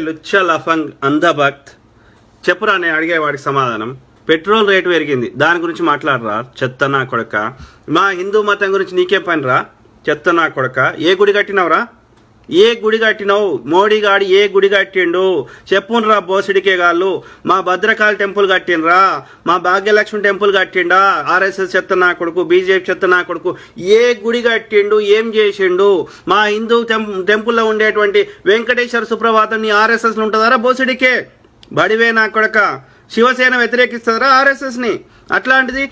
లుచ్చ లఫంగ్ అంధభక్త్ చెప్పురా నేను అడిగేవాడికి సమాధానం. పెట్రోల్ రేటు పెరిగింది, దాని గురించి మాట్లాడరా చెత్త నా కొడక. మా హిందూ మతం గురించి నీకే పని రా చెత్త నా కొడక. ఏ గుడి కట్టినవురా? ఏ గుడి కట్టినావు? మోడీ గాడి ఏ గుడి కట్టిండు చెప్పునరా బోసిడికే గాళ్ళు. మా భద్రకాళి టెంపుల్ కట్టినరా? మా భాగ్యలక్ష్మి టెంపుల్ కట్టిండా? ఆర్ఎస్ఎస్ చెత్త నా కొడుకు, బీజేపీ చెత్త నా కొడుకు ఏ గుడి కట్టిండు? ఏం చేసిండు? మా హిందూ టెంపుల్లో ఉండేటువంటి వెంకటేశ్వర సుప్రభాతం నీ ఆర్ఎస్ఎస్లో ఉంటుందారా బోసిడికే? బడివే నా కొడక. శివసేన వ్యతిరేకిస్తుందిరా ఆర్ఎస్ఎస్ని. అట్లాంటిది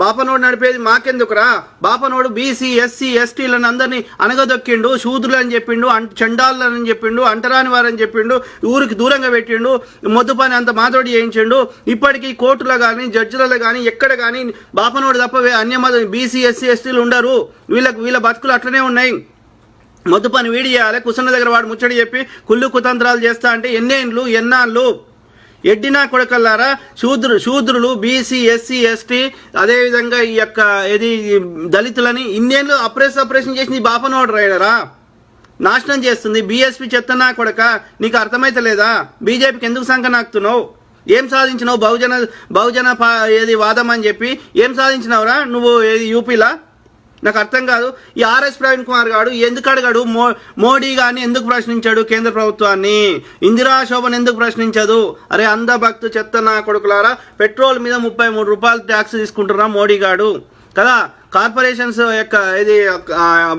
బాపనోడు నడిపేది మాకెందుకురా? బాపనోడు బీసీ ఎస్సీ ఎస్టీలను అందరినీ అనగదొక్కిండు, శూద్రులు అని చెప్పిండు, చండాలని చెప్పిండు, అంటరాని వారని చెప్పిండు, ఊరికి దూరంగా పెట్టిండు, మొద్దు పని అంత మాతోటి చేయించిండు. ఇప్పటికీ కోర్టులో కానీ జడ్జిలలో కానీ ఎక్కడ కానీ బాపనోడు తప్ప అన్యమత బీసీ ఎస్సీ ఎస్టీలు ఉండరు. వీళ్ళ బతుకులు అట్లనే ఉన్నాయి. మొద్దు పని వీడి చేయాలి, కుసన్న దగ్గర వాడు ముచ్చడి చెప్పి కుళ్ళు కుతంత్రాలు చేస్తా అంటే ఎన్నాళ్ళు ఎడ్డినా కొడకల్లారా. శూద్రులు బీసీ ఎస్సీ ఎస్టీ అదేవిధంగా ఈ యొక్క ఇది దళితులని ఇన్నేళ్ళు ఆపరేషన్ చేసింది బాపనోడు రైడరా. నాశనం చేస్తుంది బీఎస్పీ చెత్తనా కొడక. నీకు అర్థమైతలేదా? బీజేపీకి ఎందుకు సంఖ నాకుతున్నావు? ఏం సాధించినావు? బహుజన ఏది వాదం అని చెప్పి ఏం సాధించినావురా నువ్వు ఏది యూపీలా? నాకు అర్థం కాదు. ఈ ఆర్ఎస్ ప్రవీణ్ కుమార్ గారు ఎందుకు అడగాడు? మోడీ గారిని ఎందుకు ప్రశ్నించాడు? కేంద్ర ప్రభుత్వాన్ని ఇందిరా శోభన్ ఎందుకు ప్రశ్నించదు? అరే అంధభక్తు చెత్త నా కొడుకులారా, పెట్రోల్ మీద 33 రూపాయలు ట్యాక్స్ తీసుకుంటున్నా మోడీ గారు కదా. కార్పొరేషన్స్ యొక్క ఇది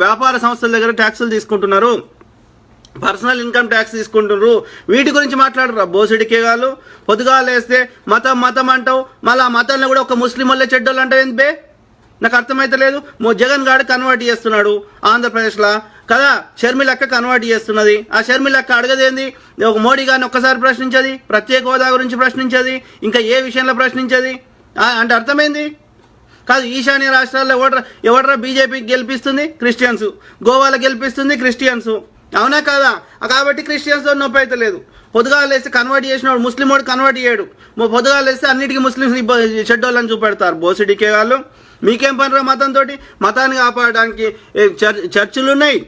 వ్యాపార సంస్థల దగ్గర ట్యాక్సులు తీసుకుంటున్నారు, పర్సనల్ ఇన్కమ్ ట్యాక్స్ తీసుకుంటున్నారు. వీటి గురించి మాట్లాడరా బోసిడికే గారు? పొద్దుగా లేస్తే మతం అంటావు, మళ్ళీ ఆ మతాన్ని కూడా ఒక ముస్లిం వాళ్ళే చెడ్డోళ్ళు అంటావు ఏంది బే? నాకు అర్థమైతే లేదు. జగన్ గారు కన్వర్ట్ చేస్తున్నాడు ఆంధ్రప్రదేశ్లో కదా, షర్మిలక్క కన్వర్ట్ చేస్తున్నది. ఆ షర్మిలక్క అడగదేంది? ఒక మోడీ గారిని ఒక్కసారి ప్రశ్నించది, ప్రత్యేక హోదా గురించి ప్రశ్నించది, ఇంకా ఏ విషయంలో ప్రశ్నించది అంటే అర్థమైంది కాదు. ఈశాన్య రాష్ట్రాల్లో ఎవడరా బీజేపీకి గెలిపిస్తుంది? క్రిస్టియన్స్. గోవాలో గెలిపిస్తుంది క్రిస్టియన్స్. అవునా కాదా? కాబట్టి క్రిస్టియన్స్తో నొప్పి అయితే లేదు. పొద్దుగాలు వేస్తే కన్వర్ట్ చేసినవాడు ముస్లిం వాడు కన్వర్ట్ చేయడు. పొద్దుగాలు వేస్తే అన్నిటికీ ముస్లింస్ షెడ్యూళ్ళని చూపెడతారు బోసిడికే వాళ్ళు. మీకేం పనిరా మతంతో? మతాన్ని కాపాడడానికి చర్చిలు ఉన్నాయి,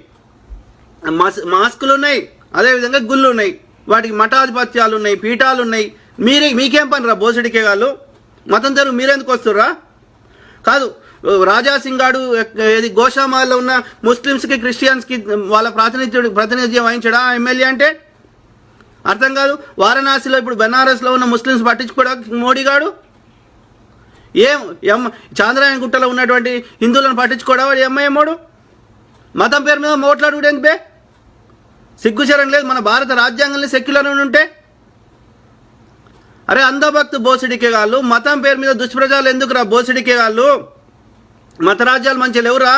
మాస్కులు ఉన్నాయి, అదేవిధంగా గుళ్ళు ఉన్నాయి, వాటికి మఠాధిపత్యాలు ఉన్నాయి, పీఠాలు ఉన్నాయి. మీకేం పనిరా బోసిడికే వాళ్ళు? మతం తెరుగు మీరెందుకు వస్తుర్రా? కాదు, రాజాసింగ్ గాడు ఏది గోషామాల్లో ఉన్న ముస్లిమ్స్కి క్రిస్టియన్స్కి వాళ్ళ ప్రాతినిధ్యం వహించడా ఎమ్మెల్యే అంటే? అర్థం కాదు. వారణాసిలో ఇప్పుడు బెనారస్లో ఉన్న ముస్లిమ్స్ పట్టించుకోవడా మోడీ గాడు? చాంద్రాయణ గుట్టలో ఉన్నటువంటి హిందువులను పట్టించుకోవడా వాడు ఎంఐఎమ్మోడు? మతం పేరు మీద మోట్లాడు బే? సిగ్గుచరం లేదు మన భారత రాజ్యాంగాన్ని సెక్యులర్ ఉంటే? అరే అంధభక్తు బోసిడికే గాళ్ళు, మతం పేరు మీద దుష్ప్రజాలు ఎందుకురా బోసిడికే గాళ్ళు? మత రాజ్యాలు మంచి లేవురా.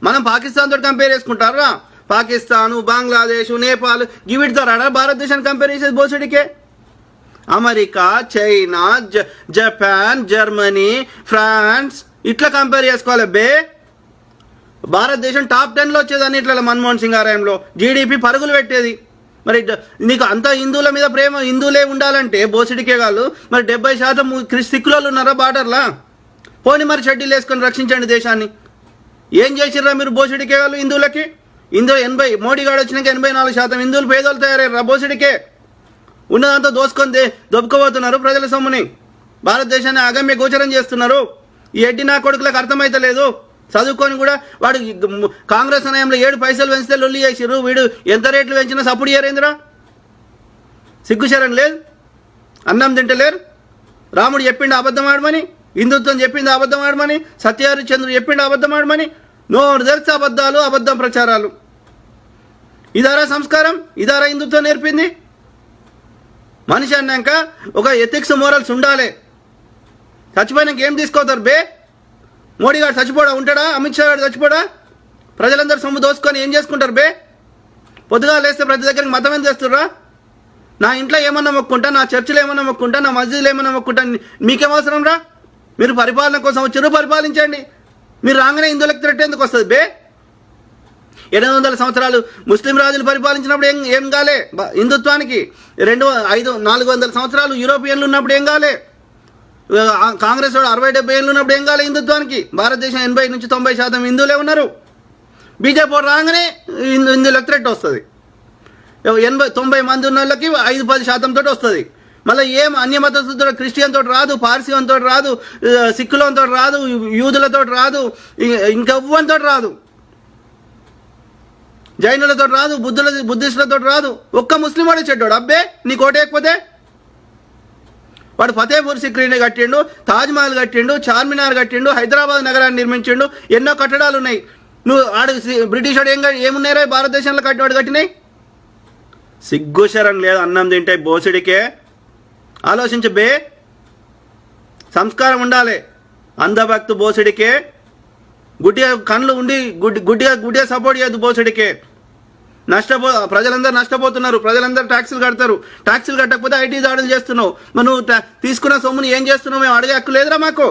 మనం పాకిస్తాన్ తోటి కంపేర్ చేసుకుంటారా? పాకిస్తాను, బంగ్లాదేశ్, నేపాల్ వీటితో రాడా భారతదేశాన్ని కంపేర్ చేసేది బోసిడికే? America, China, Japan, Germany, France ఇట్లా కంపేర్ చేసుకోవాలి బే. భారతదేశం టాప్ 10లో వచ్చేదాన్ని ఇట్లా మన్మోహన్ సింగ్ ఆలయంలో జీడిపి పరుగులు పెట్టేది. మరి నీకు అంత హిందువుల మీద ప్రేమ, హిందువులే ఉండాలంటే బోసిడికే గాళ్ళు మరి 70% సిక్కులు ఉన్నారా బార్డర్లా? పోనీ మరి షెడ్యూల్ వేసుకొని రక్షించండి దేశాన్ని. ఏం చేసిర్రా మీరు బోసిడికే గాళ్ళు హిందువులకి? మోడీ గారు వచ్చినాక 84% హిందువులు పేదోళ్ళు తయారయ్యారు బోసిడికే. ఉన్నదంతా దోసుకొని దొబ్బుకోబోతున్నారు ప్రజల సొమ్ముని. భారతదేశాన్ని అగమ్య గోచరం చేస్తున్నారు. ఈ ఎడ్డి నా కొడుకులకు అర్థమైతలేదు. చదువుకొని కూడా వాడు కాంగ్రెస్ హయాంలో 7 పైసలు పెంచితే లొల్లి చేసిర్రు. వీడు ఎంత రేట్లు పెంచినా సపోర్ట్ చేయరేంద్రా? సిగ్గుశరం లేదు. అన్నం తింటలేరు. రాముడు చెప్పిండు అబద్ధం ఆడమని, హిందుత్వం చెప్పింది అబద్ధం ఆడమని, సత్యహరిచంద్రుడు చెప్పిండు అబద్ధం ఆడమని. నోరు తెరిచి అబద్ధాలు, అబద్ధం ప్రచారాలు. ఇదారా సంస్కారం? ఇదారా హిందుత్వం నేర్పింది? మనిషి అన్నాక ఒక ఎథిక్స్ మోరల్స్ ఉండాలి. చచ్చిపోయినాక ఏం తీసుకోతారు బే? మోడీ గారు చచ్చిపోడా ఉంటాడా? అమిత్ షా గారు చచ్చిపోడా? ప్రజలందరూ సొమ్ము దోసుకొని ఏం చేసుకుంటారు బే? పొద్దుగా లేస్తే ప్రతి దగ్గరికి మతం ఏం చేస్తుర్రా? నా ఇంట్లో ఏమన్నా మొక్కుంటా, నా చర్చిలో ఏమన్నా మొక్కుంటా, నా మస్జిద్లో ఏమన్నా మొక్కుంటా, మీకేం అవసరం రా? మీరు పరిపాలన కోసం వచ్చారు, పరిపాలించండి. మీరు రాగానే హిందువులకు థ్రెట్ ఎందుకు వస్తుంది బే? 800 సంవత్సరాలు ముస్లిం రాజులు పరిపాలించినప్పుడు ఏం కాలే హిందుత్వానికి? 400 సంవత్సరాలు యూరోపియన్లు ఉన్నప్పుడు ఏం కాలే? కాంగ్రెస్ వాడు 60-70 ఏళ్ళు ఉన్నప్పుడు ఏం కాలే హిందుత్వానికి? భారతదేశం 80-90% హిందువులే ఉన్నారు. బీజేపీ రాగానే హిందువులకు థ్రెట్ వస్తుంది. 90 మంది ఉన్న వాళ్ళకి 5-10% తోటి వస్తుంది. మళ్ళీ ఏం అన్యమతస్థులతో, క్రిస్టియన్ తోటి రాదు, పార్సీలతో రాదు, సిక్కులతో రాదు, యూదులతో రాదు, ఇంకెవ్వరితో రాదు, జైనులతో రాదు, బుద్ధిస్టులతో రాదు. ఒక్క ముస్లిం వాడే చెడ్డాడు. అబ్బే నీకు ఓటేయకపోతే వాడు ఫతేపూర్ సిక్రీని కట్టిండు, తాజ్మహల్ కట్టిండు, చార్మినార్ కట్టిండు, హైదరాబాద్ నగరాన్ని నిర్మించిండు, ఎన్నో కట్టడాలు ఉన్నాయి. నువ్వు బ్రిటిష్ వాడు ఏమున్నారో భారతదేశంలో కట్టివాడు కట్టినాయి. సిగ్గుశరం లేదు అన్నం తింటే బోసిడికే. ఆలోచించబే, సంస్కారం ఉండాలి. అంధభక్తు బోసిడికే, గుడ్డిగా కళ్ళు ఉండి గుడ్డిగా సపోర్ట్ చేయద్దు బోసిడికే. ప్రజలందరూ నష్టపోతున్నారు. ప్రజలందరూ ట్యాక్సులు కడతారు. ట్యాక్సులు కట్టకపోతే ఐటీ దాడులు చేస్తున్నావు. మరి నువ్వు తీసుకున్న సొమ్ముని ఏం చేస్తున్నావు? మేము అడిగే హక్కు లేదురా మాకు.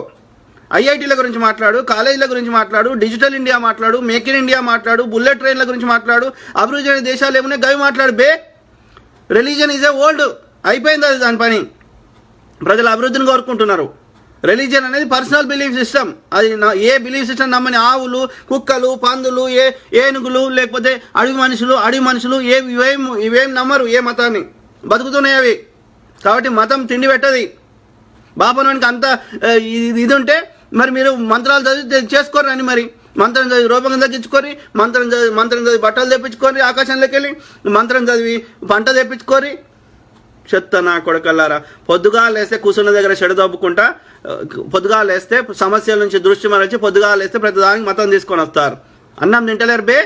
ఐఐటీల గురించి మాట్లాడు, కాలేజీల గురించి మాట్లాడు, డిజిటల్ ఇండియా మాట్లాడు, మేక్ ఇన్ ఇండియా మాట్లాడు, బుల్లెట్ ట్రైన్ల గురించి మాట్లాడు, అభివృద్ధి చెందిన దేశాలు ఏమున్నాయి గవి మాట్లాడు. బే, రిలీజన్ ఈజ్ ఏ ఓల్డ్, అయిపోయింది అది దాని పని. ప్రజలు అభివృద్ధిని కోరుకుంటున్నారు. రిలీజియన్ అనేది పర్సనల్ బిలీఫ్ సిస్టమ్. అది ఏ బిలీఫ్ సిస్టమ్ నమ్మని ఆవులు, కుక్కలు, పందులు, ఏనుగులు, లేకపోతే అడవి మనుషులు ఇవేం నమ్మరు. ఏ మతాన్ని బతుకుతున్నాయి అవి. కాబట్టి మతం తిండి పెట్టది. బాపనోనికి అంత ఇది ఉంటే మరి మీరు మంత్రాలు చదివి చేసుకోరు అని. మరి మంత్రం చదివి రూపంగా తగ్గించుకొని, మంత్రం చదివి బట్టలు తెప్పించుకొని, ఆకాశంలోకి వెళ్ళి మంత్రం చదివి పంట తెప్పించుకొని, చెత్త నా కొడకల్లారా. పొద్దుగా లేస్తే కూర్చున్న దగ్గర చెడు దబ్బుకుంటా, పొద్దుగా లేస్తే సమస్యల నుంచి దృష్టి మరచి, పొద్దుగా లేస్తే ప్రతిదానికి మతం తీసుకొని వస్తారు. అన్నం తింటలేరు బే.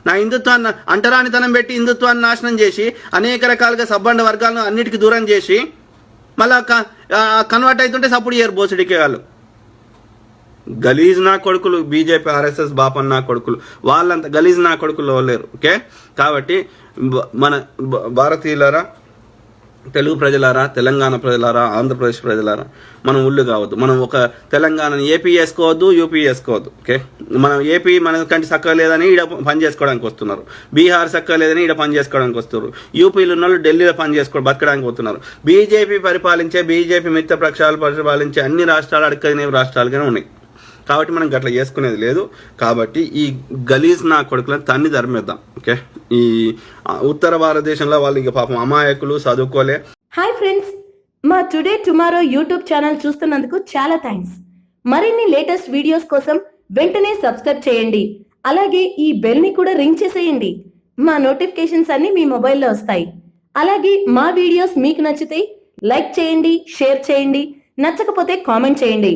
నా హిందుత్వాన్ని అంటరానితనం పెట్టి హిందుత్వాన్ని నాశనం చేసి, అనేక రకాలుగా సబ్బండ వర్గాలను అన్నిటికీ దూరం చేసి, మళ్ళా కన్వర్ట్ అవుతుంటే సపోర్ట్ చేయరు బోసుడికే వాళ్ళు. గలీజ్ నా కొడుకులు బీజేపీ, ఆర్ఎస్ఎస్, బాపన్న నా కొడుకులు. వాళ్ళంతా గలీజ్ నా కొడుకులు లేరు. ఓకే, కాబట్టి మన భారతీయులారా, తెలుగు ప్రజలారా, తెలంగాణ ప్రజలారా, ఆంధ్రప్రదేశ్ ప్రజలారా, మనం ఉళ్ళు కావద్దు. మనం ఒక తెలంగాణని ఏపీ వేసుకోవద్దు, యూపీ వేసుకోవద్దు. ఓకే, మనం ఏపీ మన కంటే చక్కగా లేదని ఈడ పని చేసుకోవడానికి వస్తున్నారు. బీహార్ చక్కగా లేదని ఈడ పని చేసుకోవడానికి వస్తున్నారు. యూపీలో ఉన్న వాళ్ళు ఢిల్లీలో పని చేసుకోవడం బతకడానికి వస్తున్నారు. బీజేపీ మిత్ర పక్షాలు పరిపాలించే అన్ని రాష్ట్రాలు అడగనే రాష్ట్రాలుగానే ఉన్నాయి. కాబట్టి మనం గట్లా చేసుకునేది లేదు. కాబట్టి ఈ గలీజ్ నా కొడుకులను తన్ని ధర్మేద్దాం. ఓకే, ఈ ఉత్తర భారతదేశంలో వాళ్ళు ఇక పాపం అమాయకులు, చదువుకోలే. హాయ్ ఫ్రెండ్స్, మా టుడే టుమారో యూట్యూబ్ ఛానల్ చూస్తున్నందుకు చాలా థ్యాంక్స్. మరిన్ని లేటెస్ట్ వీడియోస్ కోసం వెంటనే సబ్స్క్రైబ్ చేయండి. అలాగే ఈ బెల్ ని కూడా రింగ్ చేసేయండి. మా నోటిఫికేషన్స్ అన్ని మీ మొబైల్లో వస్తాయి. అలాగే మా వీడియోస్ మీకు నచ్చితే లైక్ చేయండి, షేర్ చేయండి, నచ్చకపోతే కామెంట్ చేయండి.